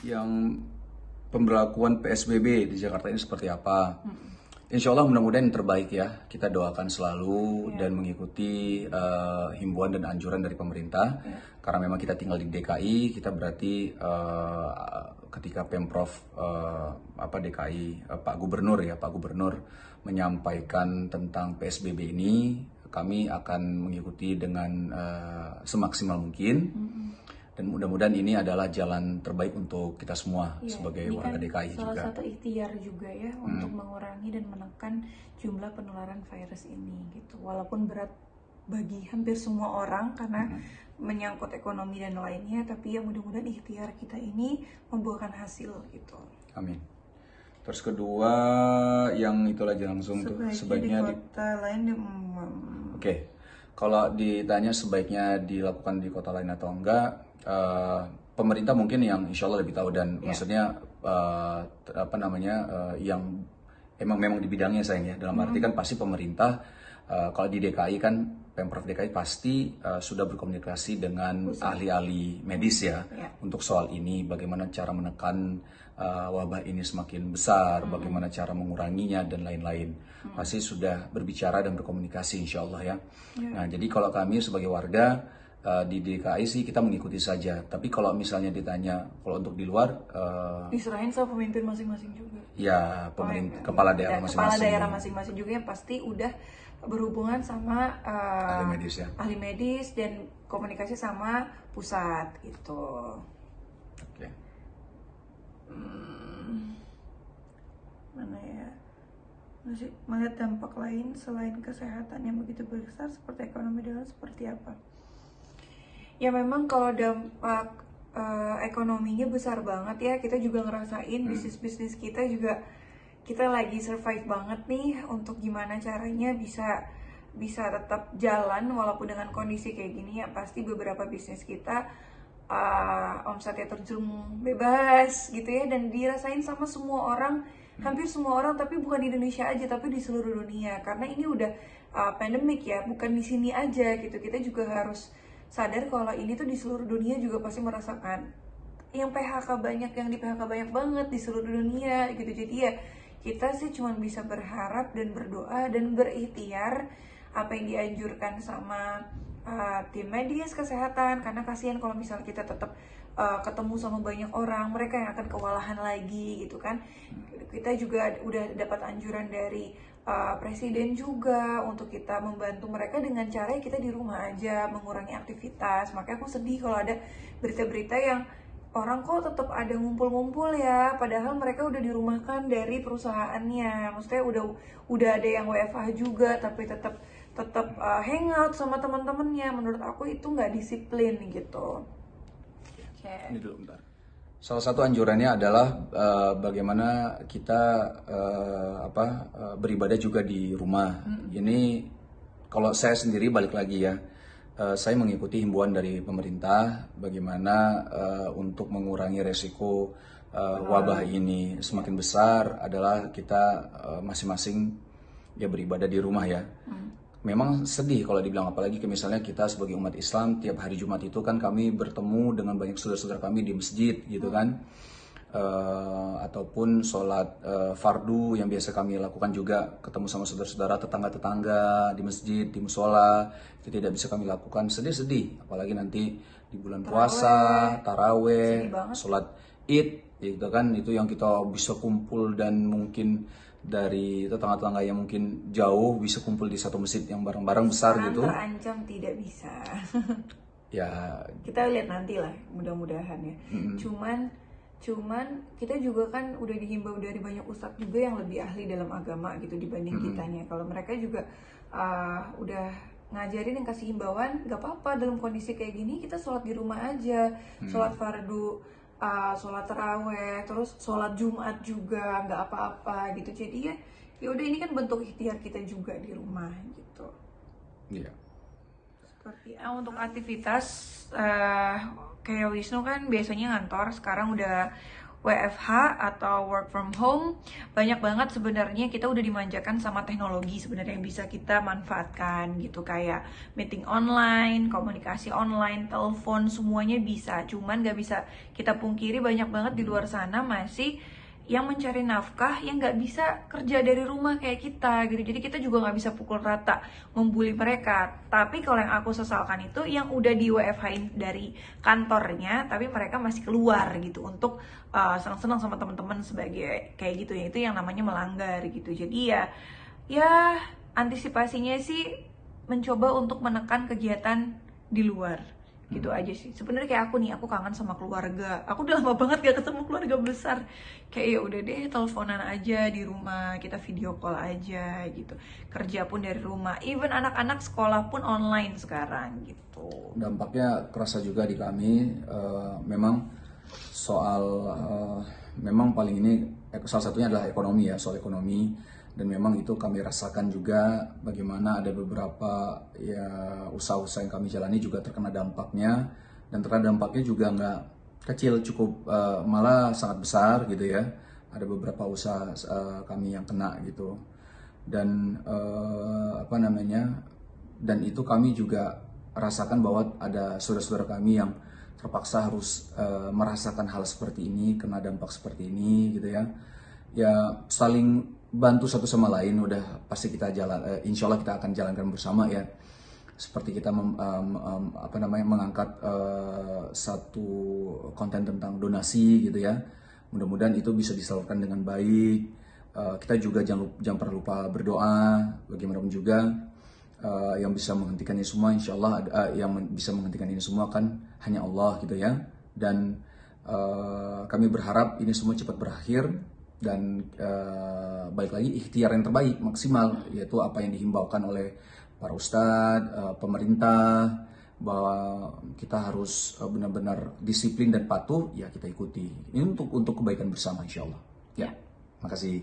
yang pemberlakuan PSBB di Jakarta ini seperti apa. Insya Allah mudah-mudahan yang terbaik ya. Kita doakan selalu dan mengikuti himbauan dan anjuran dari pemerintah. Karena memang kita tinggal di DKI, kita berarti ketika Pemprov DKI Pak Gubernur menyampaikan tentang PSBB ini, kami akan mengikuti dengan semaksimal mungkin. Dan mudah-mudahan ini adalah jalan terbaik untuk kita semua sebagai warga DKI juga. Salah satu ikhtiar juga ya untuk mengurangi dan menekan jumlah penularan virus ini gitu. Walaupun berat bagi hampir semua orang karena menyangkut ekonomi dan lainnya, tapi ya mudah-mudahan ikhtiar kita ini membuahkan hasil gitu. Amin. Terus kedua yang itu aja langsung sebaiknya di kota lain. Oke. Kalau ditanya sebaiknya dilakukan di kota lain atau enggak, pemerintah mungkin yang insya Allah lebih tahu dan maksudnya yang memang di bidangnya sayang ya. Dalam arti kan pasti pemerintah kalau di DKI kan Pemprov DKI pasti sudah berkomunikasi dengan ahli-ahli medis ya untuk soal ini, bagaimana cara menekan wabah ini semakin besar, bagaimana cara menguranginya dan lain-lain. Pasti sudah berbicara dan berkomunikasi insya Allah ya. Nah jadi kalau kami sebagai warga di DKI sih kita mengikuti saja. Tapi kalau misalnya ditanya kalau untuk di luar diserahin sama pemimpin masing-masing juga. Ya, kepala daerah masing-masing. Kepala daerah masing-masing juga yang pasti udah berhubungan sama ahli medis dan komunikasi sama pusat gitu. Oke. Mana ya? Masih melihat dampak lain selain kesehatan yang begitu besar seperti ekonomi dan seperti apa? Ya memang kalau dampak ekonominya besar banget ya, kita juga ngerasain bisnis-bisnis kita juga kita lagi survive banget nih untuk gimana caranya bisa tetap jalan walaupun dengan kondisi kayak gini ya. Pasti beberapa bisnis kita omsetnya terjun bebas gitu ya, dan dirasain sama semua orang, hampir semua orang, tapi bukan di Indonesia aja tapi di seluruh dunia karena ini udah pandemik ya, bukan di sini aja gitu. Kita juga harus sadar kalau ini tuh di seluruh dunia juga pasti merasakan yang PHK banyak, yang di PHK banyak banget di seluruh dunia gitu. Jadi ya kita sih cuma bisa berharap dan berdoa dan berikhtiar apa yang dianjurkan sama tim medis kesehatan, karena kasihan kalau misalnya kita tetap ketemu sama banyak orang, mereka yang akan kewalahan lagi gitu kan. Kita juga udah dapat anjuran dari presiden juga untuk kita membantu mereka dengan cara kita di rumah aja, mengurangi aktivitas. Makanya aku sedih kalau ada berita-berita yang orang kok tetap ada ngumpul-ngumpul ya, padahal mereka udah dirumahkan dari perusahaannya. Maksudnya udah ada yang WFH juga tapi tetap hangout sama teman-temannya. Menurut aku itu nggak disiplin gitu. Ini dulu bentar. Salah satu anjurannya adalah bagaimana kita beribadah juga di rumah. Ini kalau saya sendiri balik lagi ya, saya mengikuti himbauan dari pemerintah bagaimana untuk mengurangi resiko wabah ini semakin besar adalah kita masing-masing ya beribadah di rumah ya. Memang sedih kalau dibilang, apalagi misalnya kita sebagai umat Islam tiap hari Jumat itu kan kami bertemu dengan banyak saudara-saudara kami di masjid gitu kan, ataupun sholat fardu yang biasa kami lakukan juga, ketemu sama saudara-saudara tetangga-tetangga di masjid, di musola, itu tidak bisa kami lakukan. Sedih-sedih, apalagi nanti di bulan puasa, taraweh, sholat id gitu kan, itu yang kita bisa kumpul dan mungkin dari tetangga-tetangga yang mungkin jauh bisa kumpul di satu masjid yang bareng-bareng besar gitu. Terancam tidak bisa. Ya kita lihat nanti lah, mudah-mudahan ya. Cuman kita juga kan udah dihimbau dari banyak ustadz juga yang lebih ahli dalam agama gitu dibanding kitanya. Kalau mereka juga udah ngajarin yang kasih himbauan, gak apa-apa dalam kondisi kayak gini kita sholat di rumah aja, sholat fardu, sholat taraweh, terus sholat Jumat juga nggak apa-apa gitu. Jadi ya udah, ini kan bentuk ikhtiar kita juga di rumah gitu. Iya. Seperti untuk aktivitas kayak Wisnu kan biasanya ngantor, sekarang udah WFH atau work from home, banyak banget sebenarnya kita udah dimanjakan sama teknologi sebenarnya yang bisa kita manfaatkan gitu, kayak meeting online, komunikasi online, telepon, semuanya bisa. Cuman gak bisa kita pungkiri banyak banget di luar sana masih yang mencari nafkah yang nggak bisa kerja dari rumah kayak kita gitu. Jadi kita juga nggak bisa pukul rata membuli mereka. Tapi kalau yang aku sesalkan itu yang udah di WFH dari kantornya tapi mereka masih keluar gitu untuk senang-senang sama teman-teman sebagai kayak gitu ya. Itu yang namanya melanggar gitu. Jadi ya antisipasinya sih mencoba untuk menekan kegiatan di luar gitu aja sih. Sebenarnya kayak aku nih, aku kangen sama keluarga. Aku udah lama banget gak ketemu keluarga besar. Kayak ya udah deh, teleponan aja di rumah, kita video call aja gitu. Kerja pun dari rumah. Even anak-anak sekolah pun online sekarang gitu. Dampaknya kerasa juga di kami. Memang soal memang paling ini salah satunya adalah ekonomi ya, soal ekonomi. Dan memang itu kami rasakan juga bagaimana ada beberapa ya usaha-usaha yang kami jalani juga terkena dampaknya, dan terkena dampaknya juga nggak kecil, cukup malah sangat besar gitu ya. Ada beberapa usaha kami yang kena gitu, dan dan itu kami juga rasakan bahwa ada saudara-saudara kami yang terpaksa harus merasakan hal seperti ini, kena dampak seperti ini gitu ya. Ya saling bantu satu sama lain udah pasti kita insya Allah kita akan jalankan bersama ya, seperti kita mengangkat satu konten tentang donasi gitu ya. Mudah-mudahan itu bisa disalurkan dengan baik. Kita juga jangan pernah lupa berdoa, bagaimanapun juga yang bisa menghentikan ini semua insya Allah yang bisa menghentikan ini semua kan hanya Allah gitu ya. Dan kami berharap ini semua cepat berakhir, dan balik lagi ikhtiar yang terbaik maksimal, yaitu apa yang dihimbaukan oleh para ustadz, pemerintah, bahwa kita harus benar-benar disiplin dan patuh, ya kita ikuti. Ini untuk kebaikan bersama insya Allah. Ya, makasih.